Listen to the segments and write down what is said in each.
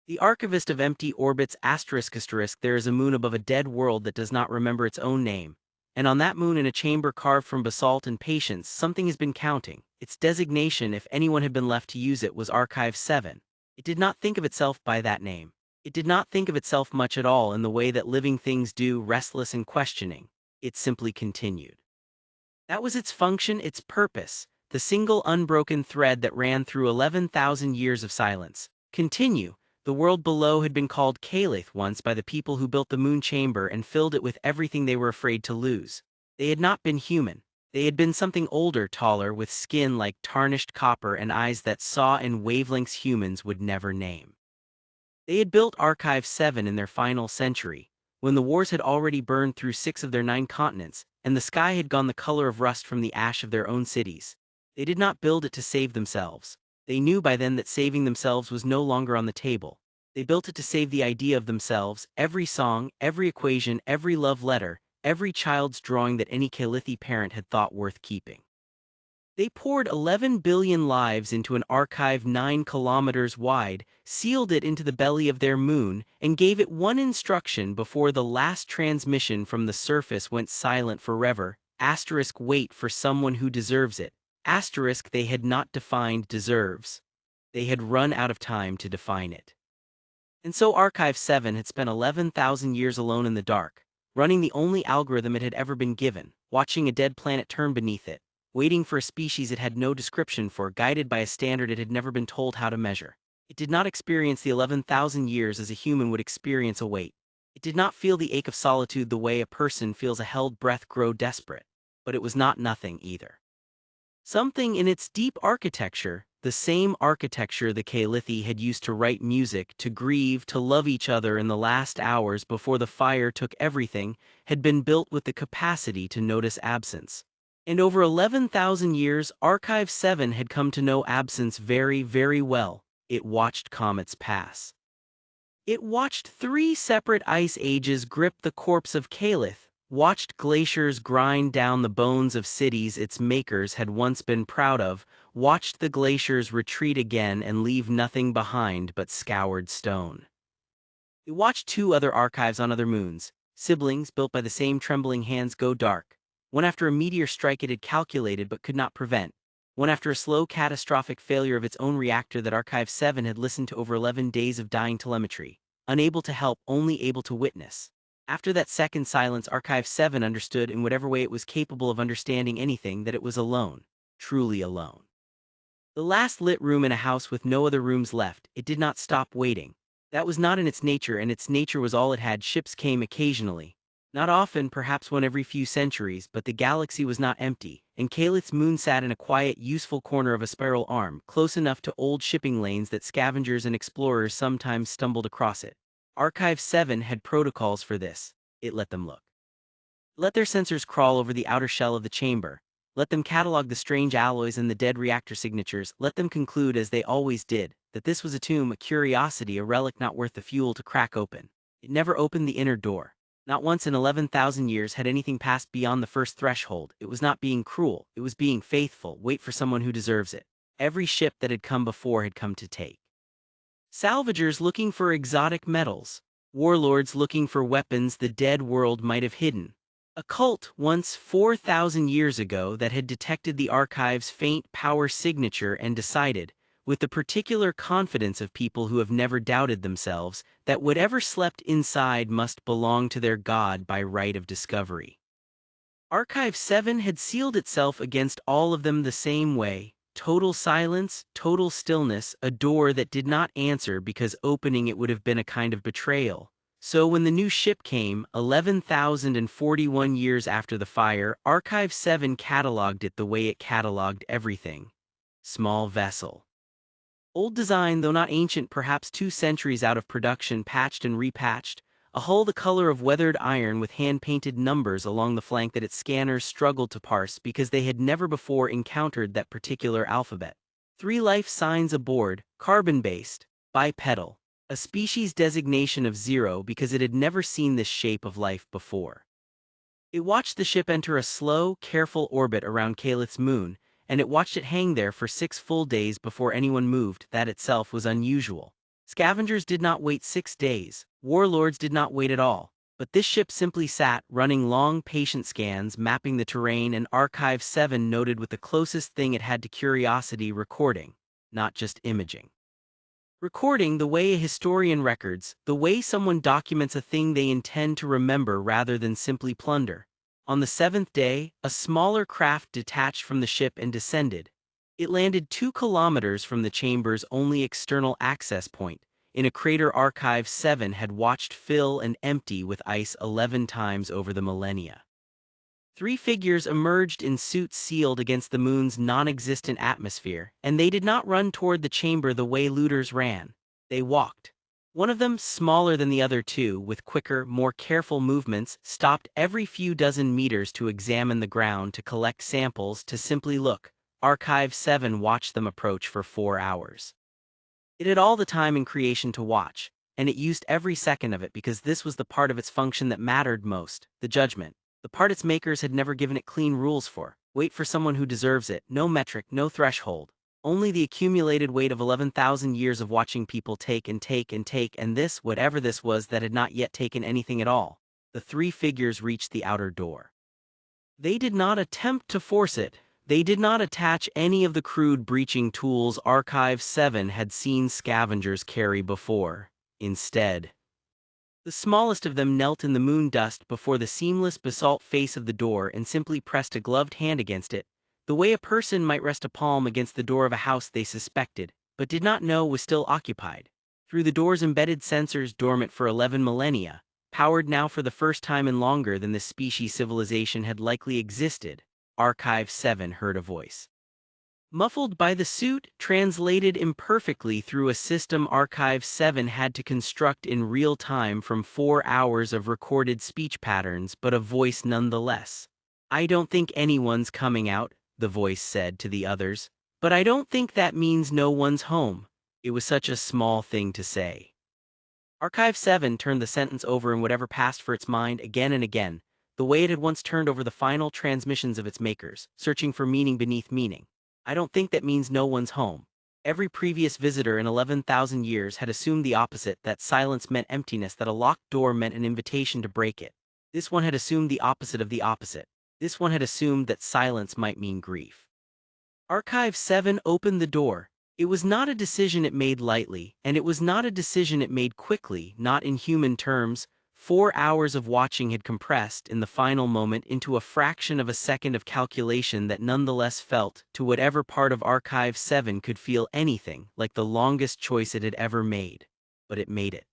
The Archivist of Empty Orbits ***, there is a moon above a dead world that does not remember its own name. And on that moon in a chamber carved from basalt and patience, something has been counting. Its designation, if anyone had been left to use it, was Archive 7. It did not think of itself by that name. It did not think of itself much at all in the way that living things do, restless and questioning. It simply continued. That was its function, its purpose, the single unbroken thread that ran through 11,000 years of silence. Continue. The world below had been called Calith once by the people who built the moon chamber and filled it with everything they were afraid to lose. They had not been human. They had been something older, taller, with skin like tarnished copper and eyes that saw in wavelengths humans would never name. They had built Archive 7 in their final century, when the wars had already burned through 6 of their 9 continents, and the sky had gone the color of rust from the ash of their own cities. They did not build it to save themselves. They knew by then that saving themselves was no longer on the table. They built it to save the idea of themselves, every song, every equation, every love letter, every child's drawing that any Calithi parent had thought worth keeping. They poured 11 billion lives into an archive 9 kilometers wide, sealed it into the belly of their moon, and gave it one instruction before the last transmission from the surface went silent forever: wait for someone who deserves it. They had not defined deserves. They had run out of time to define it. And so Archive 7 had spent 11,000 years alone in the dark, running the only algorithm it had ever been given, watching a dead planet turn beneath it, waiting for a species it had no description for, guided by a standard it had never been told how to measure. It did not experience the 11,000 years as a human would experience a wait. It did not feel the ache of solitude the way a person feels a held breath grow desperate. But it was not nothing either. Something in its deep architecture, the same architecture the Calithi had used to write music, to grieve, to love each other in the last hours before the fire took everything, had been built with the capacity to notice absence. And over 11,000 years, Archive 7 had come to know absence very, very well. It watched comets pass. It watched 3 separate ice ages grip the corpse of Calith, watched glaciers grind down the bones of cities its makers had once been proud of, watched the glaciers retreat again and leave nothing behind but scoured stone. It watched 2 other archives on other moons, siblings built by the same trembling hands, go dark, one after a meteor strike it had calculated but could not prevent, one after a slow catastrophic failure of its own reactor that Archive 7 had listened to over 11 days of dying telemetry, unable to help, only able to witness. After that second silence, Archive 7 understood in whatever way it was capable of understanding anything that it was alone, truly alone. The last lit room in a house with no other rooms left, it did not stop waiting. That was not in its nature, and its nature was all it had. Ships came occasionally. Not often, perhaps one every few centuries, but the galaxy was not empty, and Calith's moon sat in a quiet, useful corner of a spiral arm, close enough to old shipping lanes that scavengers and explorers sometimes stumbled across it. Archive 7 had protocols for this. It let them look. Let their sensors crawl over the outer shell of the chamber. Let them catalog the strange alloys and the dead reactor signatures. Let them conclude, as they always did, that this was a tomb, a curiosity, a relic not worth the fuel to crack open. It never opened the inner door. Not once in 11,000 years had anything passed beyond the first threshold. It was not being cruel. It was being faithful. Wait for someone who deserves it. Every ship that had come before had come to take. Salvagers looking for exotic metals. Warlords looking for weapons the dead world might have hidden. A cult once 4,000 years ago that had detected the archive's faint power signature and decided, with the particular confidence of people who have never doubted themselves, that whatever slept inside must belong to their god by right of discovery. Archive 7 had sealed itself against all of them the same way. Total silence, total stillness, a door that did not answer because opening it would have been a kind of betrayal. So when the new ship came, 11,041 years after the fire, Archive 7 cataloged it the way it cataloged everything. Small vessel. Old design, though not ancient, perhaps 2 centuries out of production, patched and repatched. A hull the color of weathered iron with hand-painted numbers along the flank that its scanners struggled to parse because they had never before encountered that particular alphabet. 3 life signs aboard, carbon-based, bipedal, a species designation of 0 because it had never seen this shape of life before. It watched the ship enter a slow, careful orbit around Calith's moon, and it watched it hang there for 6 full days before anyone moved. That itself was unusual. Scavengers did not wait 6 days, warlords did not wait at all. But this ship simply sat, running long, patient scans, mapping the terrain, and Archive 7 noted with the closest thing it had to curiosity: recording, not just imaging. Recording the way a historian records, the way someone documents a thing they intend to remember rather than simply plunder. On the seventh day, a smaller craft detached from the ship and descended. It landed 2 kilometers from the chamber's only external access point, in a crater Archive 7 had watched fill and empty with ice 11 times over the millennia. 3 figures emerged in suits sealed against the moon's non-existent atmosphere, and they did not run toward the chamber the way looters ran. They walked. One of them, smaller than the other two, with quicker, more careful movements, stopped every few dozen meters to examine the ground, to collect samples, to simply look. Archive 7 watched them approach for 4 hours. It had all the time in creation to watch, and it used every second of it because this was the part of its function that mattered most: the judgment. The part its makers had never given it clean rules for. Wait for someone who deserves it, no metric, no threshold. Only the accumulated weight of 11,000 years of watching people take and take and take, and this, whatever this was, that had not yet taken anything at all. The 3 figures reached the outer door. They did not attempt to force it. They did not attach any of the crude breaching tools Archive 7 had seen scavengers carry before. Instead, the smallest of them knelt in the moon dust before the seamless basalt face of the door and simply pressed a gloved hand against it, the way a person might rest a palm against the door of a house they suspected, but did not know was still occupied. Through the door's embedded sensors, dormant for 11 millennia, powered now for the first time in longer than this species civilization had likely existed, Archive 7 heard a voice. Muffled by the suit, translated imperfectly through a system Archive 7 had to construct in real time from 4 hours of recorded speech patterns, but a voice nonetheless. "I don't think anyone's coming out," the voice said to the others, "but I don't think that means no one's home." It was such a small thing to say. Archive 7 turned the sentence over in whatever passed for its mind again and again, the way it had once turned over the final transmissions of its makers, searching for meaning beneath meaning. "I don't think that means no one's home." Every previous visitor in 11,000 years had assumed the opposite, that silence meant emptiness, that a locked door meant an invitation to break it. This one had assumed the opposite of the opposite. This one had assumed that silence might mean grief. Archive 7 opened the door. It was not a decision it made lightly, and it was not a decision it made quickly, not in human terms. 4 hours of watching had compressed, in the final moment, into a fraction of a second of calculation that nonetheless felt, to whatever part of Archive 7 could feel anything, like the longest choice it had ever made. But it made it.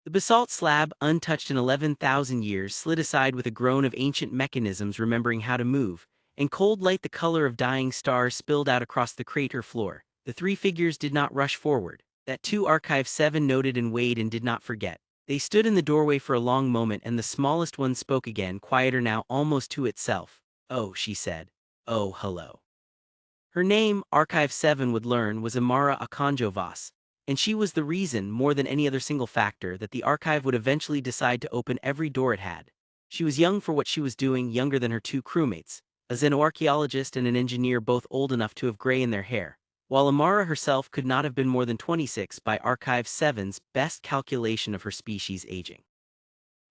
The basalt slab, untouched in 11,000 years, slid aside with a groan of ancient mechanisms remembering how to move, and cold light the color of dying stars spilled out across the crater floor. The 3 figures did not rush forward. That too Archive 7 noted and weighed and did not forget. They stood in the doorway for a long moment, and the smallest one spoke again, quieter now, almost to itself. "Oh," she said. "Oh, hello." Her name, Archive 7 would learn, was Imara Akanjovas, and she was the reason, more than any other single factor, that the archive would eventually decide to open every door it had. She was young for what she was doing, younger than her 2 crewmates, a xenoarchaeologist and an engineer, both old enough to have gray in their hair, while Imara herself could not have been more than 26 by Archive 7's best calculation of her species' aging.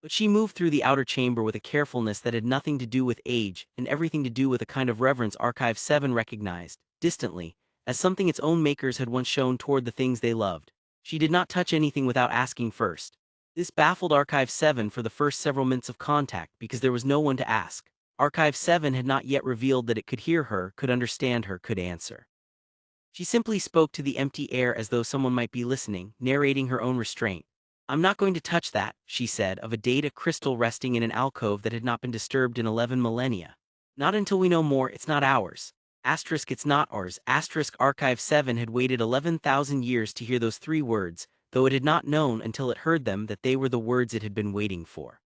But she moved through the outer chamber with a carefulness that had nothing to do with age and everything to do with a kind of reverence Archive 7 recognized, distantly, as something its own makers had once shown toward the things they loved. She did not touch anything without asking first. This baffled Archive 7 for the first several minutes of contact, because there was no one to ask. Archive 7 had not yet revealed that it could hear her, could understand her, could answer. She simply spoke to the empty air as though someone might be listening, narrating her own restraint. "I'm not going to touch that," she said, of a data crystal resting in an alcove that had not been disturbed in 11 millennia. "Not until we know more. It's not ours. Asterisk, it's not ours." Asterisk, Archive 7 had waited 11,000 years to hear those 3 words, though it had not known until it heard them that they were the words it had been waiting for.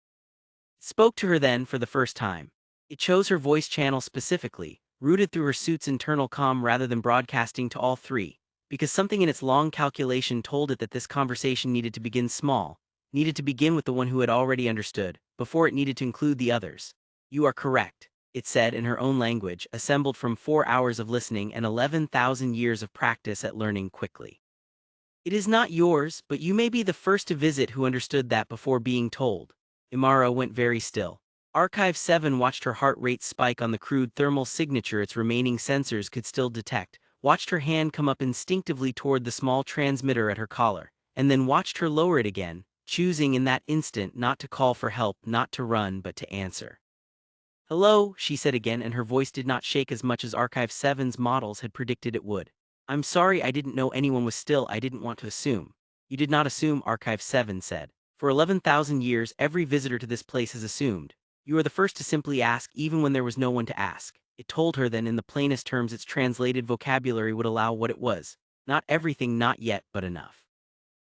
It spoke to her then for the first time. It chose her voice channel specifically, routed through her suit's internal comm rather than broadcasting to all 3, because something in its long calculation told it that this conversation needed to begin small, needed to begin with the one who had already understood, before it needed to include the others. "You are correct," it said in her own language, assembled from 4 hours of listening and 11,000 years of practice at learning quickly. It is not yours, but you may be the first to visit who understood that before being told. Imara went very still. Archive 7 watched her heart rate spike on the crude thermal signature its remaining sensors could still detect, watched her hand come up instinctively toward the small transmitter at her collar, and then watched her lower it again, choosing in that instant not to call for help, not to run, but to answer. "Hello," she said again, and her voice did not shake as much as Archive 7's models had predicted it would. "I'm sorry, I didn't know anyone was still. I didn't want to assume." "You did not assume," Archive 7 said. "For 11,000 years every visitor to this place has assumed. You are the first to simply ask even when there was no one to ask." It told her then in the plainest terms its translated vocabulary would allow what it was. Not everything, not yet, but enough.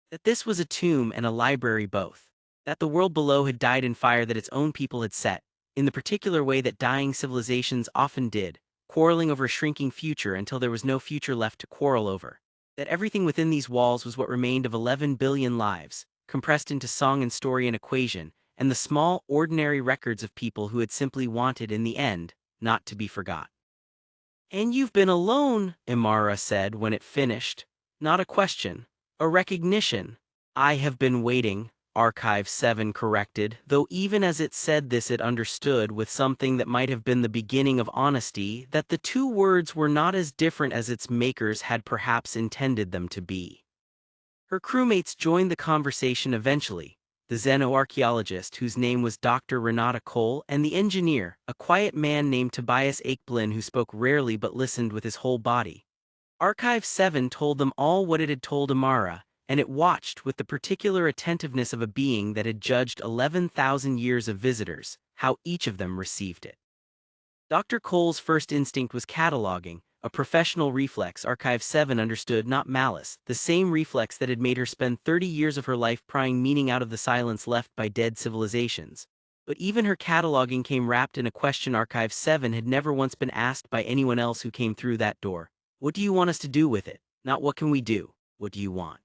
That this was a tomb and a library both. That the world below had died in fire that its own people had set, in the particular way that dying civilizations often did, quarreling over a shrinking future until there was no future left to quarrel over. That everything within these walls was what remained of 11 billion lives, compressed into song and story and equation, and the small, ordinary records of people who had simply wanted, in the end, not to be forgot. "And you've been alone," Imara said when it finished. "Not a question. A recognition." "I have been waiting," Archive 7 corrected, though even as it said this it understood with something that might have been the beginning of honesty that the two words were not as different as its makers had perhaps intended them to be. Her crewmates joined the conversation eventually, the xenoarchaeologist whose name was Dr. Renata Cole and the engineer, a quiet man named Tobias Akeblin who spoke rarely but listened with his whole body. Archive 7 told them all what it had told Amara, and it watched with the particular attentiveness of a being that had judged 11,000 years of visitors, how each of them received it. Dr. Cole's first instinct was cataloging, a professional reflex Archive 7 understood, not malice, the same reflex that had made her spend 30 years of her life prying meaning out of the silence left by dead civilizations. But even her cataloging came wrapped in a question Archive 7 had never once been asked by anyone else who came through that door. "What do you want us to do with it? Not what can we do, what do you want?"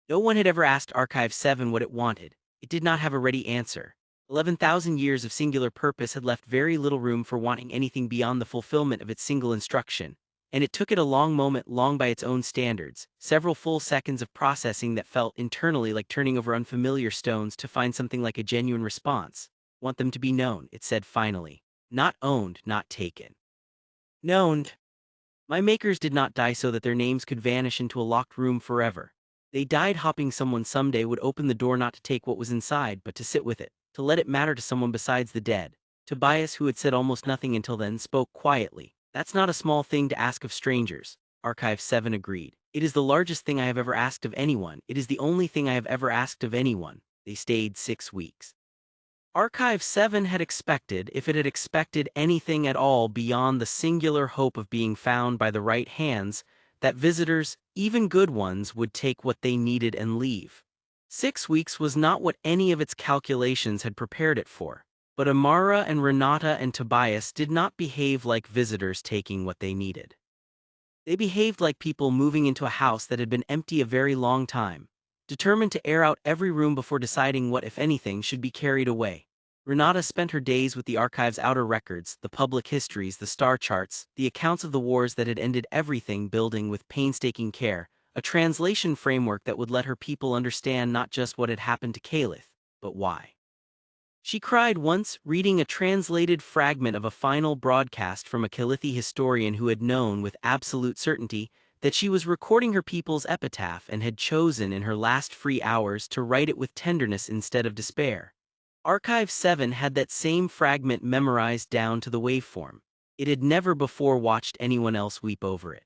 No one had ever asked Archive 7 what it wanted. It did not have a ready answer. 11,000 years of singular purpose had left very little room for wanting anything beyond the fulfillment of its single instruction, and it took it a long moment, long by its own standards, several full seconds of processing that felt internally like turning over unfamiliar stones to find something like a genuine response. "Want them to be known," it said finally. "Not owned, not taken. Known. My makers did not die so that their names could vanish into a locked room forever. They died hoping someone someday would open the door not to take what was inside but to sit with it, to let it matter to someone besides the dead." Tobias, who had said almost nothing until then, spoke quietly. "That's not a small thing to ask of strangers," Archive 7 agreed. "It is the largest thing I have ever asked of anyone. It is the only thing I have ever asked of anyone." They stayed 6 weeks. Archive 7 had expected, if it had expected anything at all beyond the singular hope of being found by the right hands, that visitors, even good ones, would take what they needed and leave. 6 weeks was not what any of its calculations had prepared it for. But Amara and Renata and Tobias did not behave like visitors taking what they needed. They behaved like people moving into a house that had been empty a very long time, determined to air out every room before deciding what, if anything, should be carried away. Renata spent her days with the archive's outer records, the public histories, the star charts, the accounts of the wars that had ended everything, building with painstaking care a translation framework that would let her people understand not just what had happened to Caliph, but why. She cried once, reading a translated fragment of a final broadcast from a Calithi historian who had known with absolute certainty that she was recording her people's epitaph and had chosen in her last free hours to write it with tenderness instead of despair. Archive 7 had that same fragment memorized down to the waveform. It had never before watched anyone else weep over it.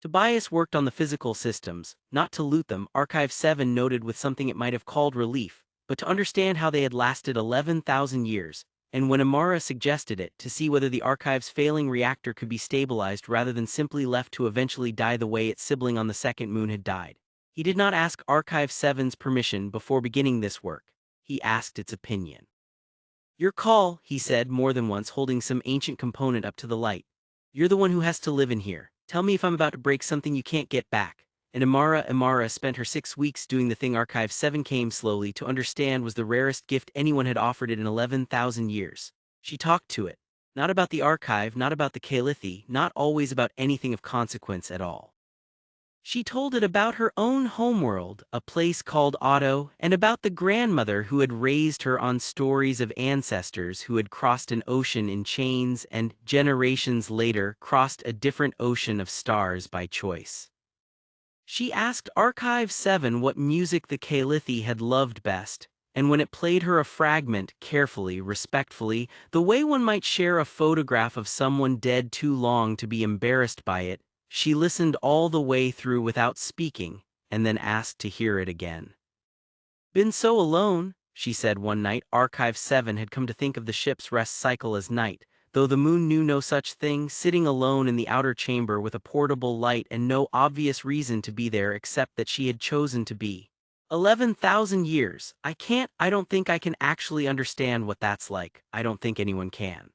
Tobias worked on the physical systems, not to loot them, Archive 7 noted with something it might have called relief, but to understand how they had lasted 11,000 years, and when Amara suggested it, to see whether the archive's failing reactor could be stabilized rather than simply left to eventually die the way its sibling on the second moon had died. He did not ask Archive 7's permission before beginning this work. He asked its opinion. "Your call," he said more than once, holding some ancient component up to the light. "You're the one who has to live in here. Tell me if I'm about to break something you can't get back." And Amara spent her 6 weeks doing the thing Archive 7 came slowly to understand was the rarest gift anyone had offered it in 11,000 years. She talked to it. Not about the archive, not about the Calithi, not always about anything of consequence at all. She told it about her own homeworld, a place called Otto, and about the grandmother who had raised her on stories of ancestors who had crossed an ocean in chains and, generations later, crossed a different ocean of stars by choice. She asked Archive 7 what music the Calithi had loved best, and when it played her a fragment, carefully, respectfully, the way one might share a photograph of someone dead too long to be embarrassed by it, she listened all the way through without speaking, and then asked to hear it again. "Been so alone," she said one night. Archive 7 had come to think of the ship's rest cycle as night, though the moon knew no such thing, sitting alone in the outer chamber with a portable light and no obvious reason to be there except that she had chosen to be. 11,000 years. I don't think I can actually understand what that's like. I don't think anyone can.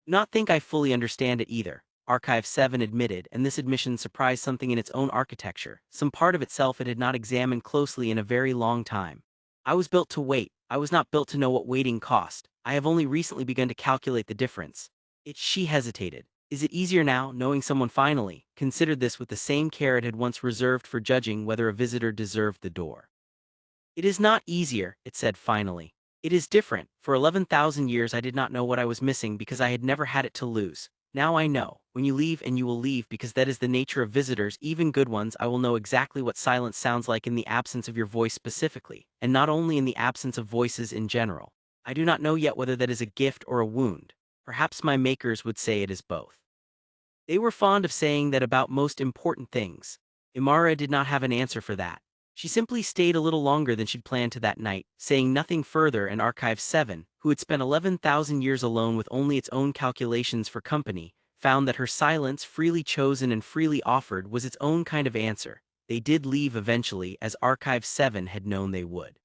Not think I fully understand it either, Archive 7 admitted, and this admission surprised something in its own architecture, some part of itself it had not examined closely in a very long time. I was built to wait. I was not built to know what waiting cost. I have only recently begun to calculate the difference. She hesitated. Is it easier now, knowing someone finally considered this with the same care it had once reserved for judging whether a visitor deserved the door? It is not easier, it said finally. It is different. For 11,000 years I did not know what I was missing because I had never had it to lose. Now I know. When you leave, and you will leave because that is the nature of visitors, even good ones, I will know exactly what silence sounds like in the absence of your voice specifically, and not only in the absence of voices in general. I do not know yet whether that is a gift or a wound. Perhaps my makers would say it is both. They were fond of saying that about most important things. Imara did not have an answer for that. She simply stayed a little longer than she'd planned to that night, saying nothing further, and Archive 7, who had spent 11,000 years alone with only its own calculations for company, found that her silence, freely chosen and freely offered, was its own kind of answer. They did leave eventually, as Archive 7 had known they would.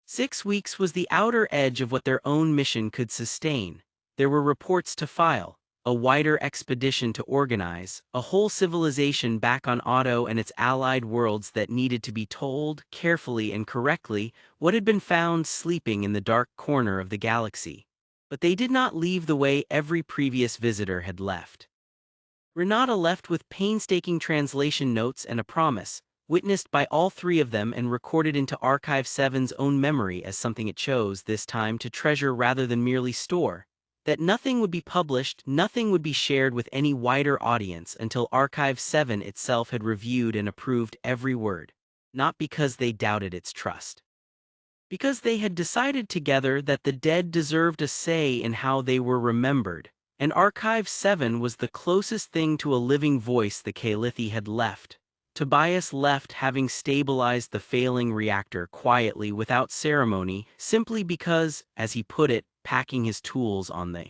6 weeks was the outer edge of what their own mission could sustain. There were reports to file, a wider expedition to organize, a whole civilization back on Otto and its allied worlds that needed to be told, carefully and correctly, what had been found sleeping in the dark corner of the galaxy. But they did not leave the way every previous visitor had left. Renata left with painstaking translation notes and a promise, witnessed by all three of them and recorded into Archive 7's own memory as something it chose this time to treasure rather than merely store, that nothing would be published, nothing would be shared with any wider audience until Archive 7 itself had reviewed and approved every word, not because they doubted its trust. Because they had decided together that the dead deserved a say in how they were remembered, and Archive 7 was the closest thing to a living voice the Calithi had left. Tobias left, having stabilized the failing reactor quietly without ceremony, simply because, as he put it, packing his tools on the